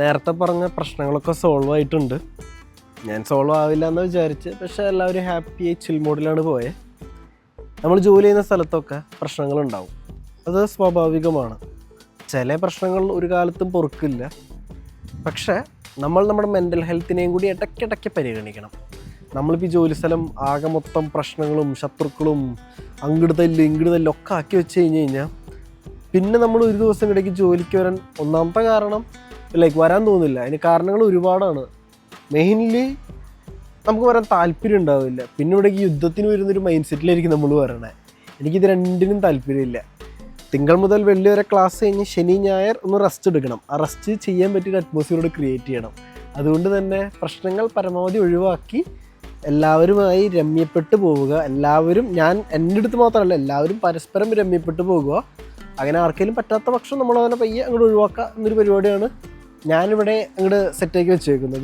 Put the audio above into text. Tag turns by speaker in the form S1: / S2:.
S1: നേരത്തെ പറഞ്ഞ പ്രശ്നങ്ങളൊക്കെ സോൾവ് ആയിട്ടുണ്ട്. ഞാൻ സോൾവ് ആവില്ല എന്ന് വിചാരിച്ച്, പക്ഷേ എല്ലാവരും ഹാപ്പിയായി ചിൽ മോഡിലാണ് പോയത്. നമ്മൾ ജോലി ചെയ്യുന്ന സ്ഥലത്തൊക്കെ പ്രശ്നങ്ങളുണ്ടാവും, അത് സ്വാഭാവികമാണ്. ചില പ്രശ്നങ്ങൾ ഒരു കാലത്തും പൊറുക്കില്ല. പക്ഷേ നമ്മൾ നമ്മുടെ മെൻ്റൽ ഹെൽത്തിനെയും കൂടി ഇടയ്ക്കിടയ്ക്ക് പരിഗണിക്കണം. നമ്മളിപ്പോൾ ഈ ജോലി സ്ഥലം ആകെ മൊത്തം പ്രശ്നങ്ങളും ശത്രുക്കളും അങ്ങോട്ട് തല്ലും ഒക്കെ ആക്കി വെച്ച് കഴിഞ്ഞാൽ പിന്നെ നമ്മൾ ഒരു ദിവസം ഇടയ്ക്ക് ജോലിക്ക് വരാൻ ഒന്നാമത്തെ കാരണം വരാൻ തോന്നില്ല. അതിന് കാരണങ്ങൾ ഒരുപാടാണ്. മെയിൻലി നമുക്ക് വരാൻ താല്പര്യം ഉണ്ടാവില്ല. പിന്നെ ഇവിടേക്ക് യുദ്ധത്തിന് വരുന്നൊരു മൈൻഡ് സെറ്റിലായിരിക്കും നമ്മൾ വരണേ. എനിക്കിത് രണ്ടിനും താല്പര്യമില്ല. തിങ്കൾ മുതൽ വെള്ളി വരെ ക്ലാസ് കഴിഞ്ഞ് ശനി ഞായർ ഒന്ന് റെസ്റ്റ് എടുക്കണം. ആ റെസ്റ്റ് ചെയ്യാൻ പറ്റിയൊരു അറ്റ്മോസ്ഫിയർ ക്രിയേറ്റ് ചെയ്യണം. അതുകൊണ്ട് തന്നെ പ്രശ്നങ്ങൾ പരമാവധി ഒഴിവാക്കി എല്ലാവരുമായി രമ്യപ്പെട്ട് പോവുക. എല്ലാവരും, ഞാൻ എൻ്റെ അടുത്ത് മാത്രമല്ല, എല്ലാവരും പരസ്പരം രമ്യപ്പെട്ട് പോകുക. അങ്ങനെ ആർക്കെങ്കിലും പറ്റാത്ത പക്ഷം നമ്മളവനെ പയ്യെ അങ്ങോട്ട് ഒഴിവാക്കുക എന്നൊരു പരിപാടിയാണ് ഞാനിവിടെ അങ്ങോട്ട് സെറ്റാക്കി വെച്ചേക്കുന്നത്.